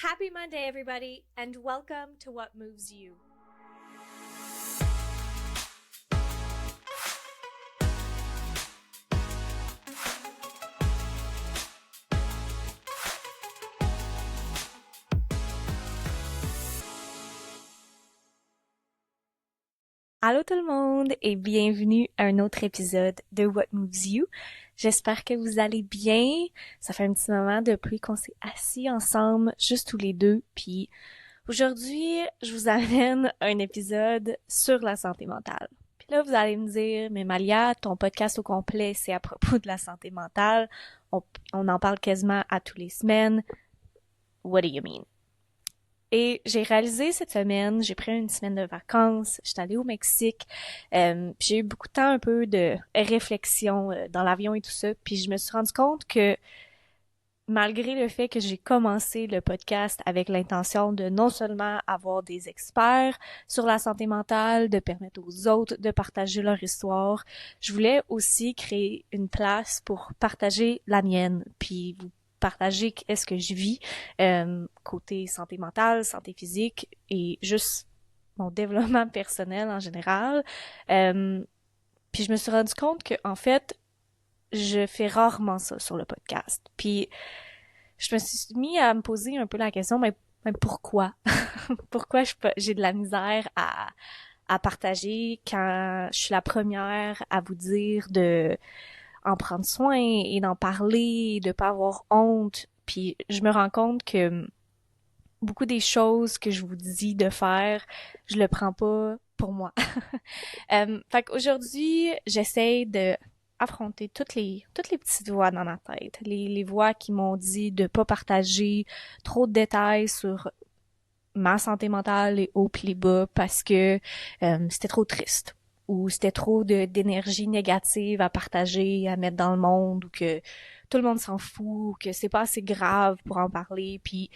Happy Monday, everybody, and welcome to What Moves You. Allô tout le monde et bienvenue à un autre épisode de What Moves You. J'espère que vous allez bien. Ça fait un petit moment depuis qu'on s'est assis ensemble, juste tous les deux. Puis aujourd'hui, je vous amène un épisode sur la santé mentale. Puis là, vous allez me dire, mais Malia, ton podcast au complet, c'est à propos de la santé mentale. On en parle quasiment à tous les semaines. What do you mean? Et j'ai réalisé cette semaine, j'ai pris une semaine de vacances, j'étais allée au Mexique, puis j'ai eu beaucoup de temps un peu de réflexion dans l'avion et tout ça, puis je me suis rendu compte que malgré le fait que j'ai commencé le podcast avec l'intention de non seulement avoir des experts sur la santé mentale, de permettre aux autres de partager leur histoire, je voulais aussi créer une place pour partager la mienne, puis vous partager qu'est-ce que je vis côté santé mentale, santé physique et juste mon développement personnel en général. Puis je me suis rendu compte que en fait, je fais rarement ça sur le podcast. Puis je me suis mis à me poser un peu la question, mais pourquoi? Pourquoi j'ai de la misère à partager quand je suis la première à vous dire de en prendre soin et d'en parler, de pas avoir honte. Puis je me rends compte que beaucoup des choses que je vous dis de faire, je le prends pas pour moi. Fait qu'aujourd'hui, j'essaie de affronter toutes les petites voix dans ma tête, les voix qui m'ont dit de pas partager trop de détails sur ma santé mentale, les hauts pis les bas, parce que c'était trop triste ou c'était trop d'énergie négative à partager, à mettre dans le monde, ou que tout le monde s'en fout, ou que c'est pas assez grave pour en parler. Puis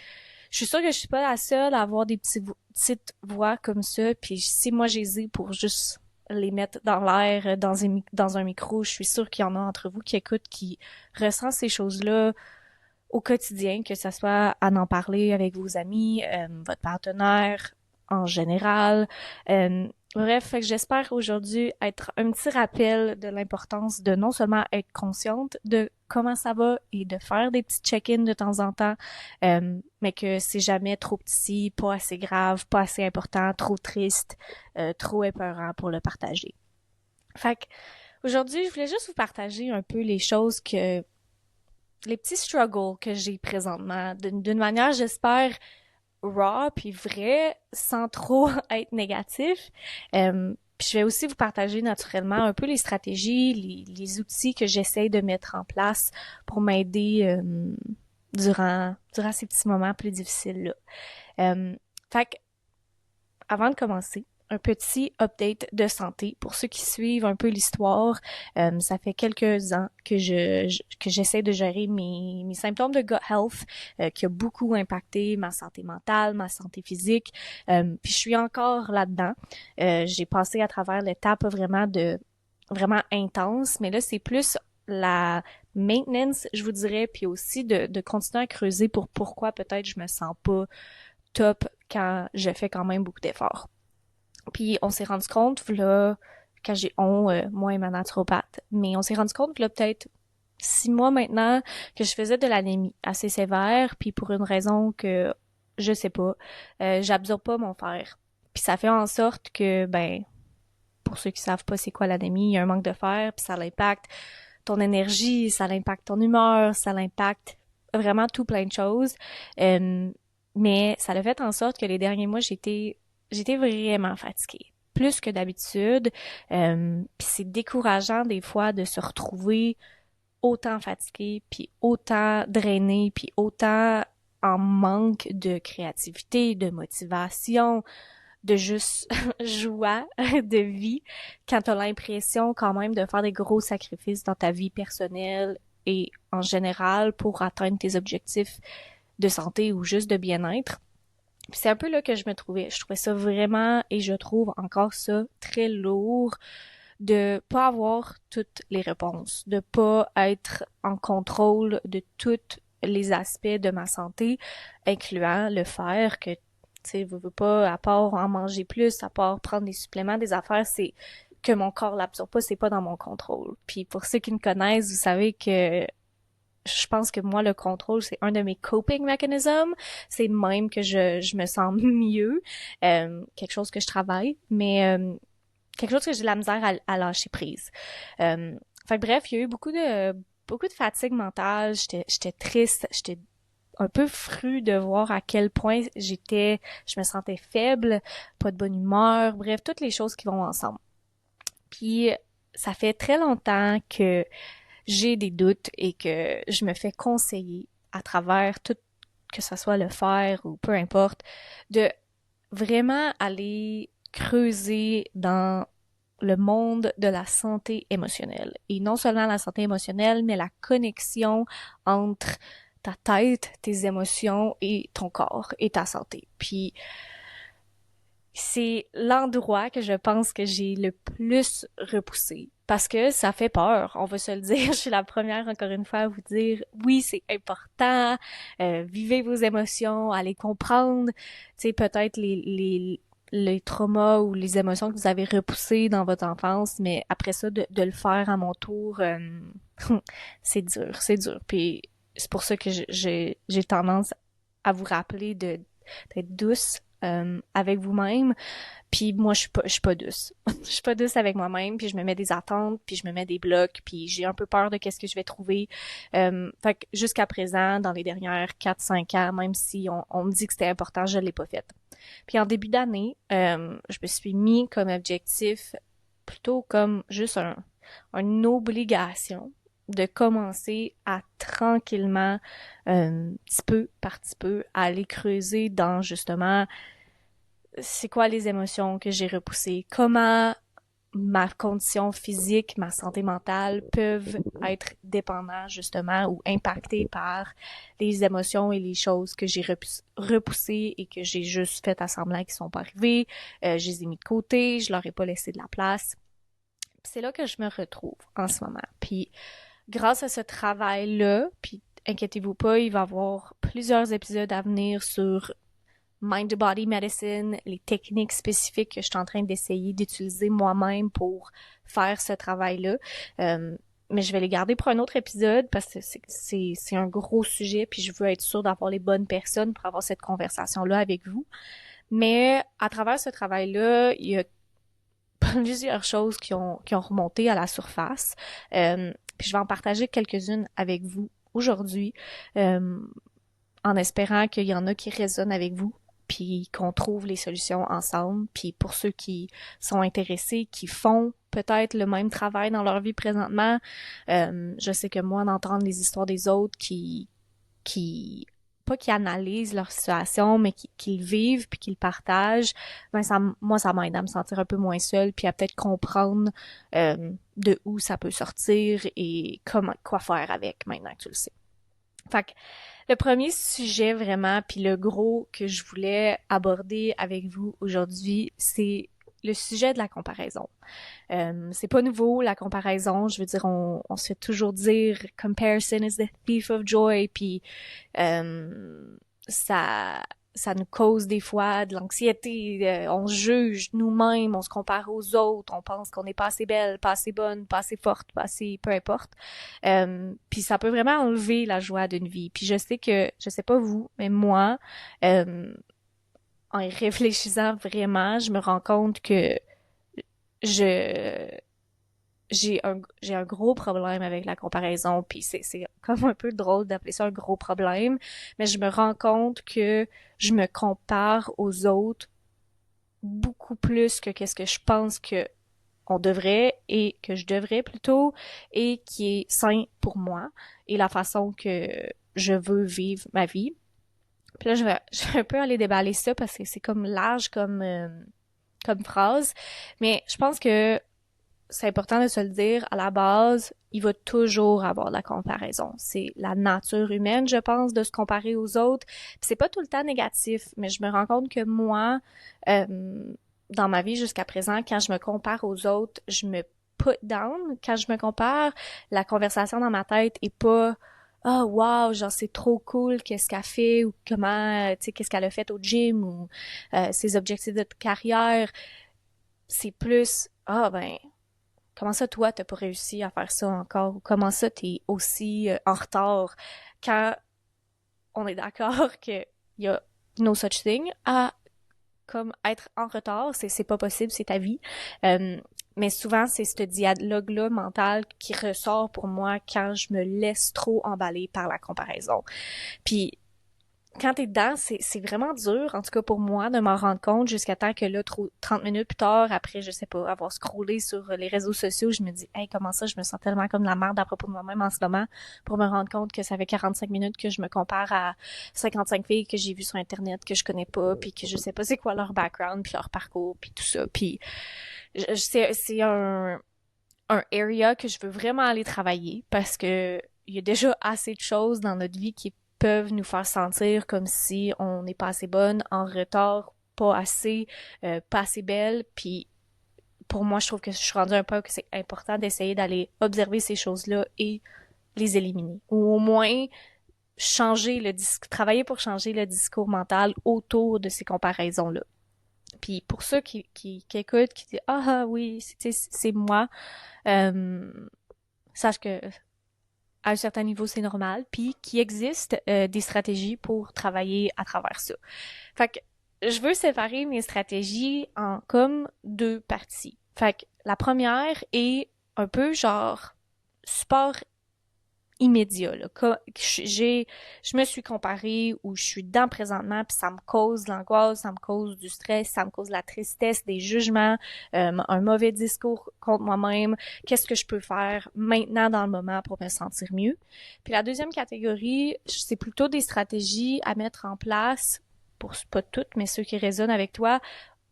je suis sûre que je suis pas la seule à avoir des petites voix comme ça. Puis si moi j'hésite pour juste les mettre dans l'air, dans un micro, je suis sûre qu'il y en a entre vous qui écoutent, qui ressentent ces choses-là au quotidien, que ça soit à en parler avec vos amis, votre partenaire en général. Bref, fait que j'espère aujourd'hui être un petit rappel de l'importance de non seulement être consciente de comment ça va et de faire des petits check-ins de temps en temps, mais que c'est jamais trop petit, pas assez grave, pas assez important, trop triste, trop épeurant pour le partager. Fait que aujourd'hui, je voulais juste vous partager un peu les choses les petits struggles que j'ai présentement, d'une manière, j'espère, raw puis vrai, sans trop être négatif. Puis je vais aussi vous partager naturellement un peu les stratégies, les outils que j'essaie de mettre en place pour m'aider durant ces petits moments plus difficiles-là. Fait que, avant de commencer, un petit update de santé pour ceux qui suivent un peu l'histoire. Ça fait quelques ans que j'essaie de gérer mes symptômes de gut health qui a beaucoup impacté ma santé mentale, ma santé physique. Puis je suis encore là-dedans. J'ai passé à travers l'étape vraiment intense, mais là c'est plus la maintenance, je vous dirais, puis aussi de continuer à creuser pour pourquoi peut-être je me sens pas top quand je fais quand même beaucoup d'efforts. Puis on s'est rendu compte, là, quand moi et ma naturopathe, mais on s'est rendu compte, là, peut-être 6 mois maintenant, que je faisais de l'anémie assez sévère, puis pour une raison que je sais pas, j'absorbe pas mon fer. Puis ça fait en sorte que, pour ceux qui savent pas c'est quoi l'anémie, il y a un manque de fer, puis ça l'impacte ton énergie, ça l'impacte ton humeur, ça l'impacte vraiment tout plein de choses. Mais ça a fait en sorte que les derniers mois, j'étais vraiment fatiguée, plus que d'habitude. Puis c'est décourageant des fois de se retrouver autant fatiguée, puis autant drainée, puis autant en manque de créativité, de motivation, de juste joie de vie, quand t'as l'impression quand même de faire des gros sacrifices dans ta vie personnelle et en général pour atteindre tes objectifs de santé ou juste de bien-être. Puis c'est un peu là que je me trouvais. Je trouvais ça vraiment, et je trouve encore ça très lourd, de pas avoir toutes les réponses, de pas être en contrôle de toutes les aspects de ma santé, incluant le fer, que, tu sais, veux pas, à part en manger plus, à part prendre des suppléments, des affaires, c'est que mon corps l'absorbe pas, c'est pas dans mon contrôle. Puis pour ceux qui me connaissent, vous savez que je pense que moi, le contrôle, c'est un de mes coping mechanisms. C'est même que je me sens mieux. Quelque chose que je travaille, mais quelque chose que j'ai de la misère à lâcher prise. Fait que bref, il y a eu beaucoup de fatigue mentale. J'étais triste, j'étais un peu fru de voir à quel point je me sentais faible, pas de bonne humeur, bref, toutes les choses qui vont ensemble. Puis ça fait très longtemps que j'ai des doutes et que je me fais conseiller à travers tout, que ce soit le fer ou peu importe, de vraiment aller creuser dans le monde de la santé émotionnelle. Et non seulement la santé émotionnelle, mais la connexion entre ta tête, tes émotions et ton corps et ta santé. Puis c'est l'endroit que je pense que j'ai le plus repoussé. Parce que ça fait peur, on va se le dire. Je suis la première, encore une fois, à vous dire, oui, c'est important, vivez vos émotions, allez comprendre, tu sais, peut-être les traumas ou les émotions que vous avez repoussées dans votre enfance, mais après ça, de le faire à mon tour, c'est dur, c'est dur. Puis c'est pour ça que j'ai tendance à vous rappeler d'être douce avec vous-même. Puis moi, je suis pas douce. Je suis pas douce avec moi-même, puis je me mets des attentes, puis je me mets des blocs, puis j'ai un peu peur de qu'est-ce que je vais trouver. Fait que jusqu'à présent, dans les dernières 4-5 ans, même si on me dit que c'était important, je l'ai pas fait. Puis en début d'année, je me suis mis comme objectif, plutôt comme juste une obligation, de commencer à tranquillement, petit peu par petit peu, à aller creuser dans justement c'est quoi les émotions que j'ai repoussées, comment ma condition physique, ma santé mentale peuvent être dépendantes justement ou impactées par les émotions et les choses que j'ai repoussées et que j'ai juste fait à semblant qu'ils sont pas arrivés, je les ai mis de côté, je leur ai pas laissé de la place. Puis c'est là que je me retrouve en ce moment. Puis grâce à ce travail-là, puis inquiétez-vous pas, il va y avoir plusieurs épisodes à venir sur Mind to Body Medicine, les techniques spécifiques que je suis en train d'essayer d'utiliser moi-même pour faire ce travail-là. Mais je vais les garder pour un autre épisode parce que c'est un gros sujet puis je veux être sûre d'avoir les bonnes personnes pour avoir cette conversation-là avec vous. Mais à travers ce travail-là, il y a plusieurs choses qui ont remonté à la surface. Puis je vais en partager quelques-unes avec vous aujourd'hui, en espérant qu'il y en a qui résonnent avec vous, puis qu'on trouve les solutions ensemble. Puis pour ceux qui sont intéressés, qui font peut-être le même travail dans leur vie présentement, je sais que moi, d'entendre les histoires des autres pas qui analysent leur situation, mais qui le vivent puis qui le partagent, ben ça m'aide à me sentir un peu moins seule puis à peut-être comprendre de où ça peut sortir et quoi faire avec maintenant que tu le sais. Fait que le premier sujet vraiment, puis le gros que je voulais aborder avec vous aujourd'hui, c'est le sujet de la comparaison. C'est pas nouveau, la comparaison. Je veux dire, on se fait toujours dire « comparison is the thief of joy », puis ça nous cause des fois de l'anxiété, on juge nous-mêmes, on se compare aux autres, on pense qu'on n'est pas assez belle, pas assez bonne, pas assez forte, pas assez peu importe. Puis ça peut vraiment enlever la joie d'une vie. Puis je sais pas vous, mais moi, en y réfléchissant vraiment, je me rends compte que j'ai un gros problème avec la comparaison, puis c'est comme un peu drôle d'appeler ça un gros problème, mais je me rends compte que je me compare aux autres beaucoup plus que qu'est-ce que je pense que on devrait et que je devrais plutôt et qui est sain pour moi et la façon que je veux vivre ma vie. Puis là je vais un peu aller déballer ça parce que c'est comme large comme phrase, mais je pense que c'est important de se le dire, à la base, il va toujours avoir de la comparaison. C'est la nature humaine, je pense, de se comparer aux autres. Puis c'est pas tout le temps négatif, mais je me rends compte que moi, dans ma vie jusqu'à présent, quand je me compare aux autres, je me put down. Quand je me compare, la conversation dans ma tête est pas ah wow, genre c'est trop cool qu'est-ce qu'elle fait ou comment, tu sais, qu'est-ce qu'elle a fait au gym ou ses objectifs de carrière. C'est plus, ah ben, comment ça toi t'as pas réussi à faire ça encore ou comment ça t'es aussi en retard quand on est d'accord que y a no such thing à comme être en retard, c'est pas possible, c'est ta vie. Mais souvent, c'est ce dialogue-là mental qui ressort pour moi quand je me laisse trop emballer par la comparaison. Puis quand t'es dedans, c'est vraiment dur, en tout cas pour moi, de m'en rendre compte jusqu'à temps que là, 30 minutes plus tard, après, je sais pas, avoir scrollé sur les réseaux sociaux, je me dis, hey, comment ça, je me sens tellement comme de la merde à propos de moi-même en ce moment, pour me rendre compte que ça fait 45 minutes que je me compare à 55 filles que j'ai vues sur Internet, que je connais pas, puis que je sais pas c'est quoi leur background, puis leur parcours, puis tout ça. Puis c'est un area que je veux vraiment aller travailler parce que il y a déjà assez de choses dans notre vie qui peuvent nous faire sentir comme si on n'est pas assez bonne, en retard, pas assez belle, puis pour moi, je trouve que je suis rendue un peu que c'est important d'essayer d'aller observer ces choses-là et les éliminer. Ou au moins changer travailler pour changer le discours mental autour de ces comparaisons-là. Puis pour ceux qui écoutent, qui disent ah oui, c'est moi, euh, sache que à un certain niveau c'est normal, puis qu'il existe des stratégies pour travailler à travers ça. Fait que je veux séparer mes stratégies en comme deux parties. Fait que la première est un peu genre support immédiat. Là. Je me suis comparée ou je suis dedans présentement, puis ça me cause de l'angoisse, ça me cause du stress, ça me cause de la tristesse, des jugements, un mauvais discours contre moi-même. Qu'est-ce que je peux faire maintenant dans le moment pour me sentir mieux? Puis la deuxième catégorie, c'est plutôt des stratégies à mettre en place, pour pas toutes, mais ceux qui résonnent avec toi,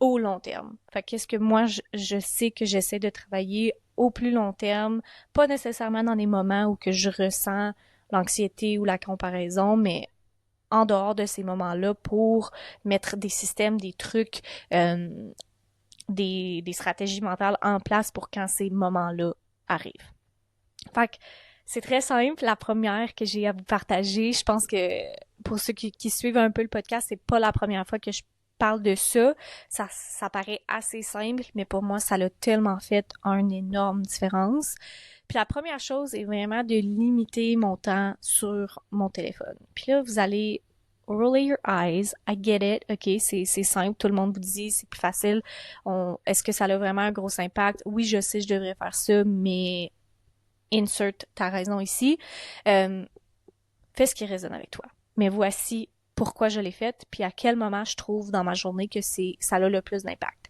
au long terme. Fait qu'est-ce que moi, je sais que j'essaie de travailler au plus long terme, pas nécessairement dans les moments où que je ressens l'anxiété ou la comparaison, mais en dehors de ces moments-là pour mettre des systèmes, des trucs, des stratégies mentales en place pour quand ces moments-là arrivent. Fait que c'est très simple. La première que j'ai à vous partager, je pense que pour ceux qui suivent un peu le podcast, c'est pas la première fois que je parle de ça. Ça paraît assez simple, mais pour moi, ça a tellement fait une énorme différence. Puis la première chose est vraiment de limiter mon temps sur mon téléphone. Puis là, vous allez roll your eyes. I get it. OK, c'est simple. Tout le monde vous dit c'est plus facile. Est-ce que ça a vraiment un gros impact? Oui, je sais, je devrais faire ça, mais insert ta raison ici. Fais ce qui résonne avec toi. Mais voici pourquoi je l'ai fait, puis à quel moment je trouve dans ma journée que ça a le plus d'impact.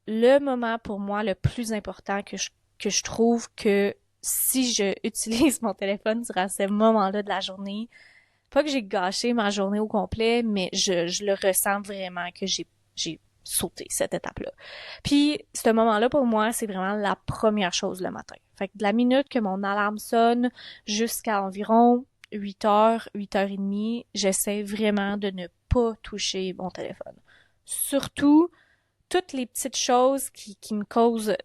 Le moment pour moi le plus important que je trouve que si je utilise mon téléphone durant ce moment-là de la journée, pas que j'ai gâché ma journée au complet, mais je le ressens vraiment que j'ai sauté cette étape-là. Puis, ce moment-là, pour moi, c'est vraiment la première chose le matin. Fait que de la minute que mon alarme sonne jusqu'à environ 8 heures, 8h30, j'essaie vraiment de ne pas toucher mon téléphone. Surtout, toutes les petites choses qui me causent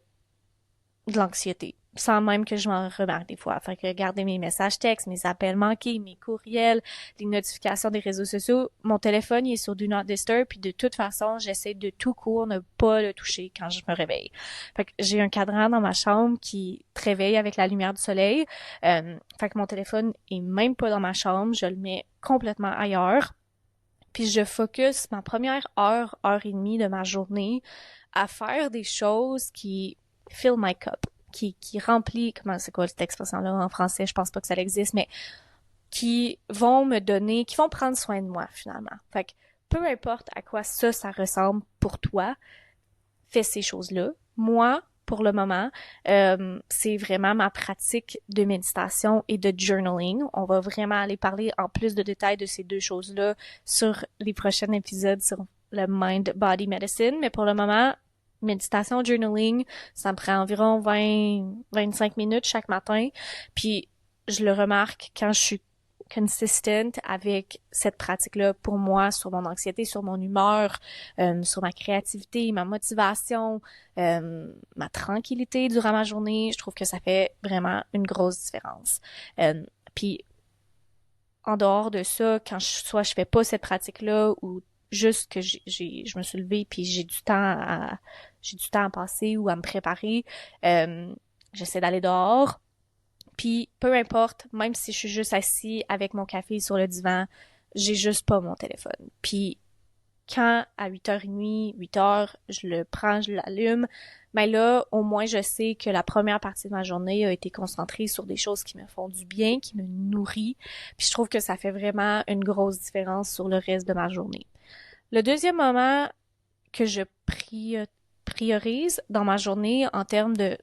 de l'anxiété, sans même que je m'en remarque des fois. Fait que regarder mes messages textes, mes appels manqués, mes courriels, les notifications des réseaux sociaux, mon téléphone il est sur Do Not Disturb, puis de toute façon, j'essaie de tout court ne pas le toucher quand je me réveille. Fait que j'ai un cadran dans ma chambre qui te réveille avec la lumière du soleil. Fait que mon téléphone est même pas dans ma chambre, je le mets complètement ailleurs. Puis je focus ma première heure et demie de ma journée à faire des choses qui fill my cup, qui remplit, c'est quoi cette expression-là en français, je pense pas que ça existe, mais qui vont prendre soin de moi finalement. Fait que peu importe à quoi ça ressemble pour toi, fais ces choses-là. Moi, pour le moment, c'est vraiment ma pratique de méditation et de journaling. On va vraiment aller parler en plus de détails de ces deux choses-là sur les prochains épisodes sur le Mind Body Medicine, mais pour le moment, méditation, journaling, ça me prend environ 20-25 minutes chaque matin. Puis je le remarque quand je suis consistent avec cette pratique-là pour moi sur mon anxiété, sur mon humeur, sur ma créativité, ma motivation, ma tranquillité durant ma journée. Je trouve que ça fait vraiment une grosse différence. Puis en dehors de ça, quand soit je fais pas cette pratique-là ou juste que je me suis levée puis j'ai du temps à passer ou à me préparer, j'essaie d'aller dehors. Puis peu importe, même si je suis juste assis avec mon café sur le divan, j'ai juste pas mon téléphone. Puis quand à 8h30, 8h, je le prends, je l'allume, mais là, au moins, je sais que la première partie de ma journée a été concentrée sur des choses qui me font du bien, qui me nourrit. Puis je trouve que ça fait vraiment une grosse différence sur le reste de ma journée. Le deuxième moment que je priorise dans ma journée en termes de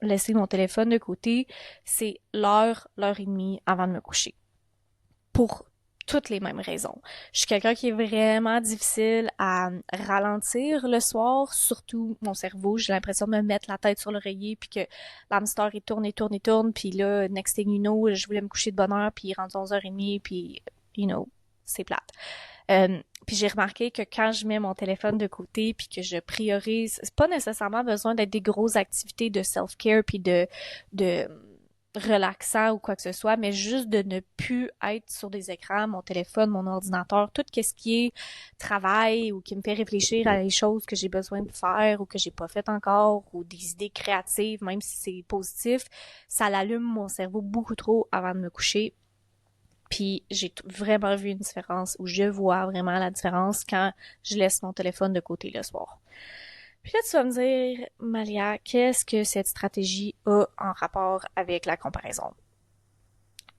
laisser mon téléphone de côté, c'est l'heure et demie avant de me coucher. Pour toutes les mêmes raisons. Je suis quelqu'un qui est vraiment difficile à ralentir le soir, surtout mon cerveau. J'ai l'impression de me mettre la tête sur l'oreiller puis que l'hamster il tourne, puis là, next thing you know, je voulais me coucher de bonne heure puis il rentre 11h30 puis, c'est plate. Puis j'ai remarqué que quand je mets mon téléphone de côté puis que je priorise, c'est pas nécessairement besoin d'être des grosses activités de self-care puis de relaxant ou quoi que ce soit, mais juste de ne plus être sur des écrans, mon téléphone, mon ordinateur, tout ce qui est travail ou qui me fait réfléchir à les choses que j'ai besoin de faire ou que j'ai pas fait encore ou des idées créatives, même si c'est positif, ça l'allume mon cerveau beaucoup trop avant de me coucher. Puis j'ai vraiment vu une différence, ou je vois vraiment la différence quand je laisse mon téléphone de côté le soir. Puis là, tu vas me dire, Malia, qu'est-ce que cette stratégie a en rapport avec la comparaison?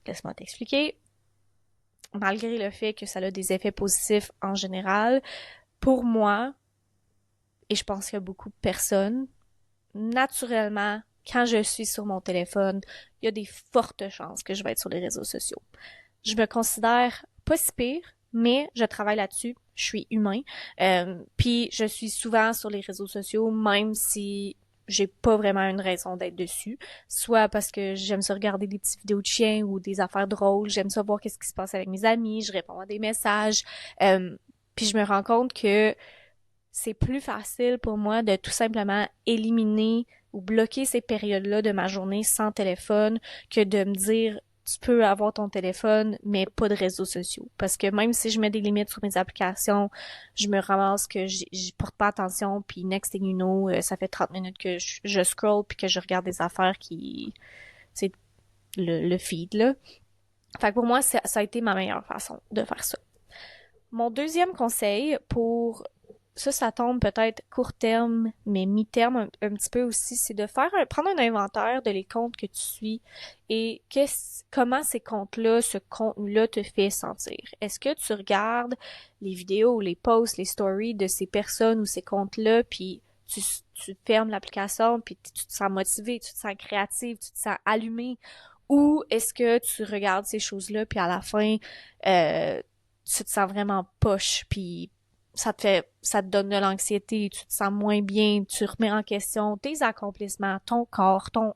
Laisse-moi t'expliquer. Malgré le fait que ça a des effets positifs en général, pour moi, et je pense qu'il y a beaucoup de personnes, naturellement, quand je suis sur mon téléphone, il y a des fortes chances que je vais être sur les réseaux sociaux. Je me considère pas si pire, mais je travaille là-dessus. Je suis humain. Puis je suis souvent sur les réseaux sociaux, même si j'ai pas vraiment une raison d'être dessus. Soit parce que j'aime ça regarder des petites vidéos de chiens ou des affaires drôles. J'aime ça voir qu'est-ce qui se passe avec mes amis. Je réponds à des messages. Puis je me rends compte que c'est plus facile pour moi de tout simplement éliminer ou bloquer ces périodes-là de ma journée sans téléphone que de me dire tu peux avoir ton téléphone, mais pas de réseaux sociaux. Parce que même si je mets des limites sur mes applications, je me ramasse que j'y porte pas attention, puis next thing you know, ça fait 30 minutes que je scroll puis que je regarde des affaires qui... C'est le feed, là. Fait que pour moi, ça a été ma meilleure façon de faire ça. Mon deuxième conseil pour ça tombe peut-être court terme, mais mi-terme un petit peu aussi, c'est de prendre un inventaire de les comptes que tu suis et comment ces comptes-là, ce contenu-là te fait sentir. Est-ce que tu regardes les vidéos, les posts, les stories de ces personnes ou ces comptes-là, puis tu fermes l'application, puis tu te sens motivé, tu te sens créative, tu te sens allumé, ou est-ce que tu regardes ces choses-là, puis à la fin, tu te sens vraiment poche, puis ça te donne de l'anxiété, tu te sens moins bien, tu remets en question tes accomplissements, ton corps, ton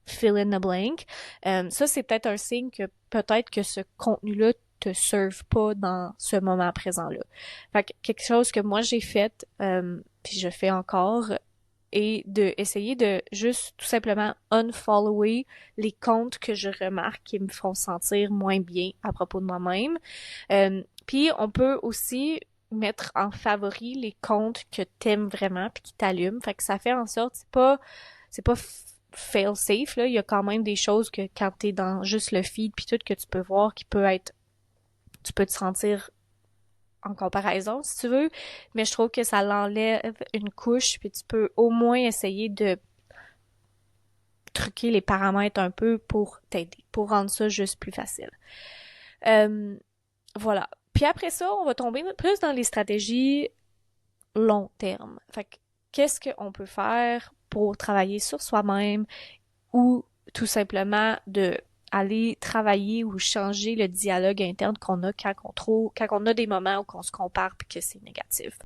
fill in the blank. Ça, c'est peut-être un signe que peut-être que ce contenu-là te serve pas dans ce moment présent-là. Fait que quelque chose que moi j'ai fait, puis je fais encore, et de essayer de juste tout simplement unfollower les comptes que je remarque qui me font sentir moins bien à propos de moi-même. Puis on peut aussi mettre en favori les comptes que t'aimes vraiment puis qui t'allument. Fait que ça fait en sorte, c'est pas fail safe, là. Il y a quand même des choses que quand t'es dans juste le feed puis tout que tu peux voir qui peut être, tu peux te sentir en comparaison, si tu veux, mais je trouve que ça l'enlève une couche, puis tu peux au moins essayer de truquer les paramètres un peu pour t'aider, pour rendre ça juste plus facile. Voilà. Puis après ça, on va tomber plus dans les stratégies long terme. Fait que, qu'est-ce qu'on peut faire pour travailler sur soi-même ou tout simplement de aller travailler ou changer le dialogue interne qu'on a quand on a des moments où on se compare puis que c'est négatif.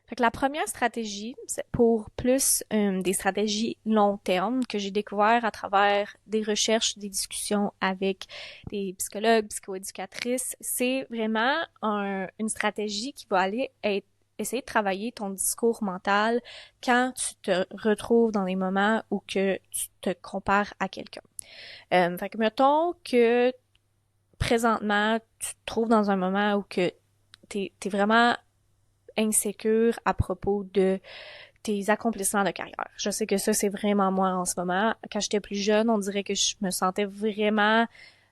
Fait que la première stratégie, c'est pour plus des stratégies long terme que j'ai découvert à travers des recherches, des discussions avec des psychologues, psychoéducatrices, c'est vraiment une stratégie qui va aller essayer de travailler ton discours mental quand tu te retrouves dans des moments où que tu te compares à quelqu'un. Fait que mettons que présentement, tu te trouves dans un moment où que t'es vraiment insécure à propos de tes accomplissements de carrière. Je sais que ça, c'est vraiment moi en ce moment. Quand j'étais plus jeune, on dirait que je me sentais vraiment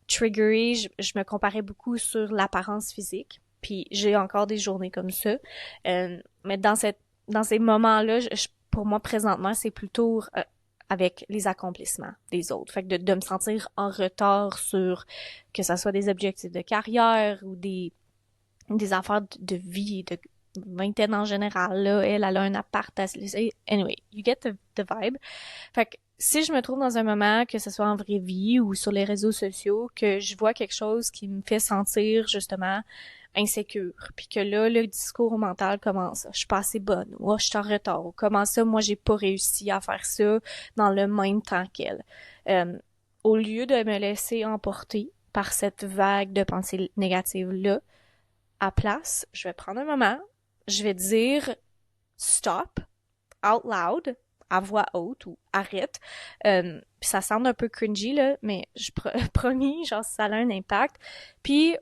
triggerée. Je me comparais beaucoup sur l'apparence physique. Puis j'ai encore des journées comme ça. Mais dans ces moments-là, pour moi, présentement, c'est plutôt avec les accomplissements des autres. Fait que de me sentir en retard sur que ça soit des objectifs de carrière ou des affaires de vie, de vingtaine en général, là, elle a un appart à se laisser. Anyway, you get the vibe. Fait que si je me trouve dans un moment, que ce soit en vraie vie ou sur les réseaux sociaux, que je vois quelque chose qui me fait sentir, justement, insécure, puis que là, le discours mental commence. Je suis pas assez bonne, ou je suis en retard, ou comment ça, moi, j'ai pas réussi à faire ça dans le même temps qu'elle. Au lieu de me laisser emporter par cette vague de pensées négatives-là, à place, je vais prendre un moment, je vais dire stop, out loud, à voix haute ou arrête. Puis ça semble un peu cringy, là, mais je promis, genre, ça a un impact. Puis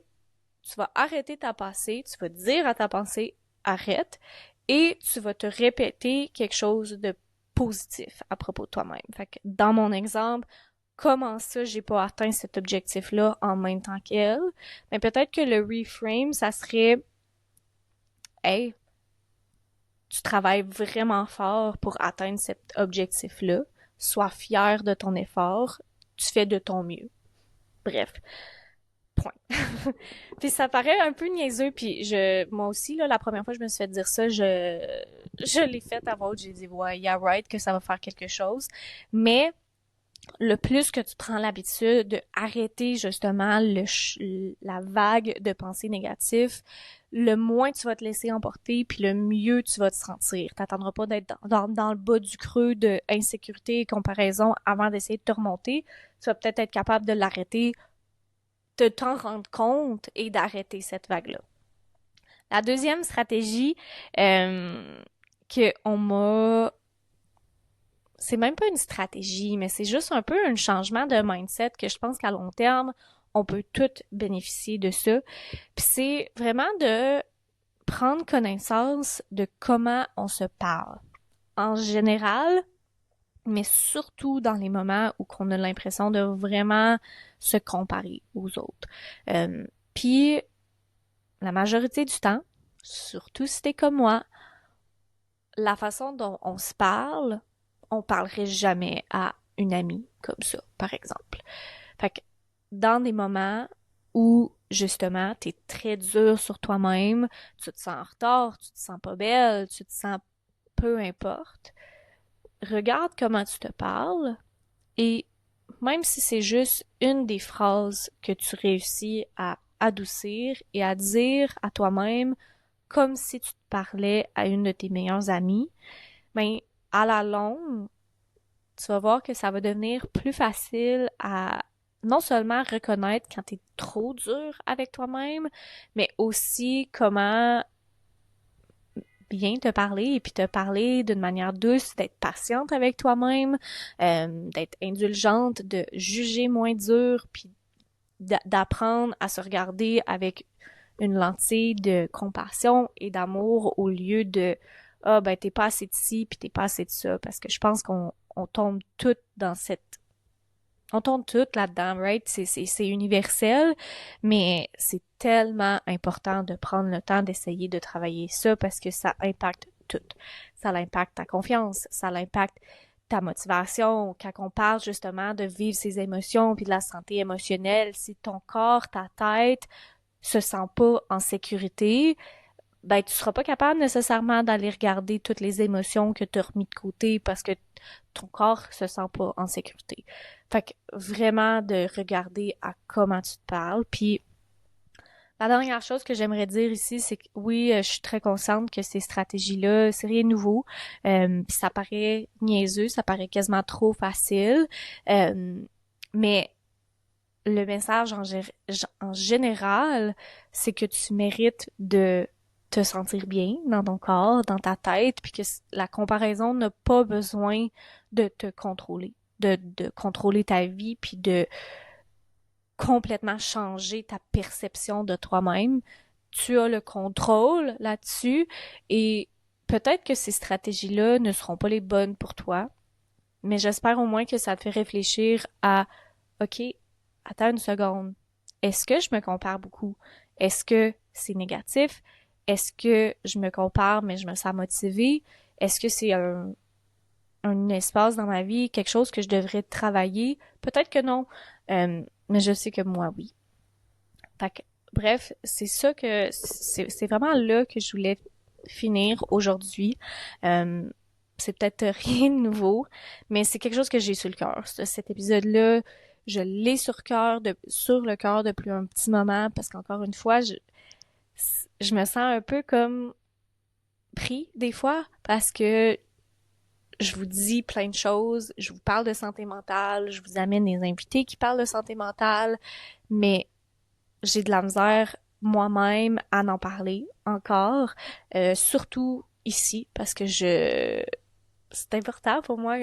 tu vas arrêter ta pensée, tu vas dire à ta pensée arrête et tu vas te répéter quelque chose de positif à propos de toi-même. Fait que dans mon exemple, comment ça j'ai pas atteint cet objectif-là en même temps qu'elle? Mais peut-être que le reframe, ça serait hey, tu travailles vraiment fort pour atteindre cet objectif-là. Sois fier de ton effort. Tu fais de ton mieux. Bref. Point. Puis ça paraît un peu niaiseux, puis moi aussi, là, la première fois que je me suis fait dire ça, je l'ai fait à voix haute, j'ai dit, ouais, yeah right, que ça va faire quelque chose. Mais, le plus que tu prends l'habitude de arrêter justement la vague de pensées négatives, le moins tu vas te laisser emporter, puis le mieux tu vas te sentir. T'attendras pas d'être dans le bas du creux de insécurité et comparaison avant d'essayer de te remonter. Tu vas peut-être être capable de l'arrêter, de t'en rendre compte et d'arrêter cette vague-là. La deuxième stratégie que on m'a c'est même pas une stratégie, mais c'est juste un peu un changement de mindset que je pense qu'à long terme, on peut toutes bénéficier de ça. Puis c'est vraiment de prendre connaissance de comment on se parle. En général, mais surtout dans les moments où on a l'impression de vraiment se comparer aux autres. Puis, la majorité du temps, surtout si t'es comme moi, la façon dont on se parle, on parlerait jamais à une amie comme ça, par exemple. Fait que dans des moments où, justement, t'es très dur sur toi-même, tu te sens en retard, tu te sens pas belle, tu te sens peu importe, regarde comment tu te parles et même si c'est juste une des phrases que tu réussis à adoucir et à dire à toi-même comme si tu te parlais à une de tes meilleures amies, ben, à la longue, tu vas voir que ça va devenir plus facile à non seulement reconnaître quand t'es trop dur avec toi-même, mais aussi comment bien te parler et puis te parler d'une manière douce, d'être patiente avec toi-même, d'être indulgente, de juger moins dur, puis d'apprendre à se regarder avec une lentille de compassion et d'amour au lieu de ah ben t'es pas assez de ci puis t'es pas assez de ça parce que je pense qu'on tombe toutes dans on tombe toutes là-dedans, right? C'est universel, mais c'est tellement important de prendre le temps d'essayer de travailler ça parce que ça impacte tout. Ça impacte ta confiance, ça impacte ta motivation. Quand on parle justement de vivre ses émotions puis de la santé émotionnelle, si ton corps, ta tête se sent pas en sécurité, ben tu seras pas capable nécessairement d'aller regarder toutes les émotions que tu as remis de côté parce que ton corps se sent pas en sécurité. Fait que vraiment de regarder à comment tu te parles. Puis la dernière chose que j'aimerais dire ici, c'est que oui, je suis très consciente que ces stratégies-là, c'est rien de nouveau. Puis ça paraît niaiseux, ça paraît quasiment trop facile. Mais le message en général, c'est que tu mérites de te sentir bien dans ton corps, dans ta tête, puis que la comparaison n'a pas besoin de te contrôler, de contrôler ta vie, puis de complètement changer ta perception de toi-même. Tu as le contrôle là-dessus et peut-être que ces stratégies-là ne seront pas les bonnes pour toi, mais j'espère au moins que ça te fait réfléchir à OK, attends une seconde. Est-ce que je me compare beaucoup? Est-ce que c'est négatif? Est-ce que je me compare mais je me sens motivée? Est-ce que c'est un espace dans ma vie, quelque chose que je devrais travailler? Peut-être que non, mais je sais que moi, oui. Fait que, bref, c'est ça que c'est vraiment là que je voulais finir aujourd'hui. C'est peut-être rien de nouveau, mais c'est quelque chose que j'ai sur le cœur. Cet épisode-là, je l'ai sur le cœur depuis un petit moment parce qu'encore une fois, je me sens un peu comme pris des fois parce que je vous dis plein de choses, je vous parle de santé mentale, je vous amène des invités qui parlent de santé mentale, mais j'ai de la misère moi-même à en parler encore, surtout ici parce que c'est important pour moi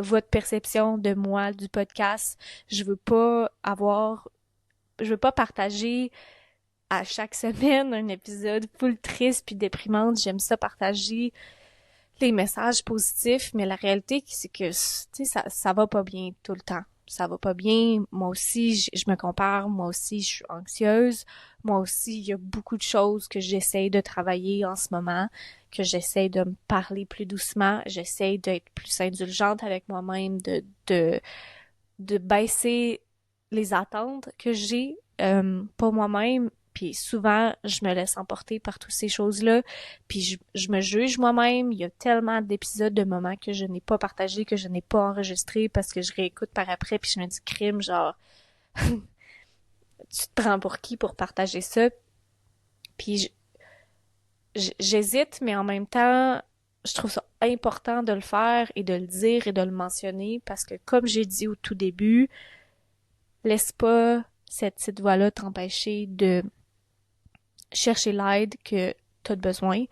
votre perception de moi du podcast. Je veux pas partager à chaque semaine un épisode full triste puis déprimante. J'aime ça partager les messages positifs, mais la réalité, c'est que, tu sais, ça va pas bien tout le temps. Ça va pas bien. Moi aussi, je me compare. Moi aussi, je suis anxieuse. Moi aussi, il y a beaucoup de choses que j'essaie de travailler en ce moment, que j'essaie de me parler plus doucement. J'essaie d'être plus indulgente avec moi-même, de baisser les attentes que j'ai pour moi-même. Puis souvent, je me laisse emporter par toutes ces choses-là. Puis je me juge moi-même. Il y a tellement d'épisodes, de moments que je n'ai pas partagés, que je n'ai pas enregistrés parce que je réécoute par après. Puis je me dis, crime, genre, tu te prends pour qui pour partager ça? Puis j'hésite, mais en même temps, je trouve ça important de le faire et de le dire et de le mentionner parce que comme j'ai dit au tout début, laisse pas cette petite voix-là t'empêcher de chercher l'aide que tu as besoin,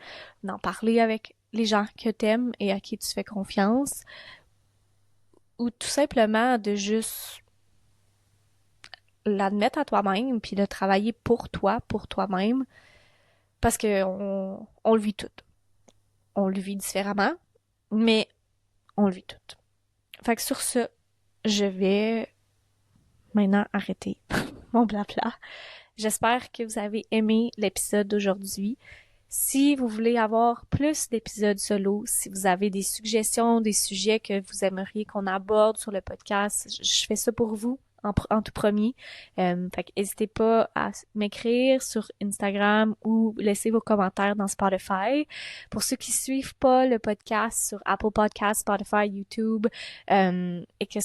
d'en parler avec les gens que t'aimes et à qui tu fais confiance, ou tout simplement de juste l'admettre à toi-même puis de travailler pour toi, pour toi-même, parce que on le vit tout. On le vit différemment, mais on le vit tout. Fait que sur ce, je vais maintenant arrêter mon blabla. J'espère que vous avez aimé l'épisode d'aujourd'hui. Si vous voulez avoir plus d'épisodes solo, si vous avez des suggestions, des sujets que vous aimeriez qu'on aborde sur le podcast, je fais ça pour vous en tout premier. Fait que n'hésitez pas à m'écrire sur Instagram ou laisser vos commentaires dans Spotify. Pour ceux qui suivent pas le podcast sur Apple Podcasts, Spotify, YouTube, et que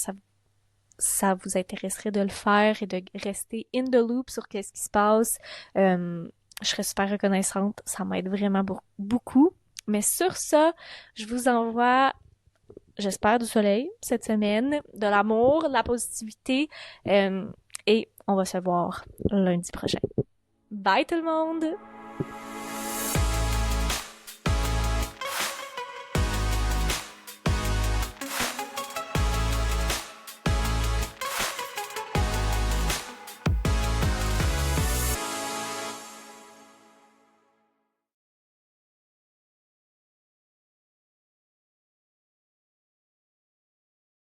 ça vous intéresserait de le faire et de rester in the loop sur qu'est-ce qui se passe, je serais super reconnaissante. Ça m'aide vraiment beaucoup. Mais sur ça, je vous envoie, j'espère, du soleil cette semaine, de l'amour, de la positivité, et on va se voir lundi prochain. Bye tout le monde!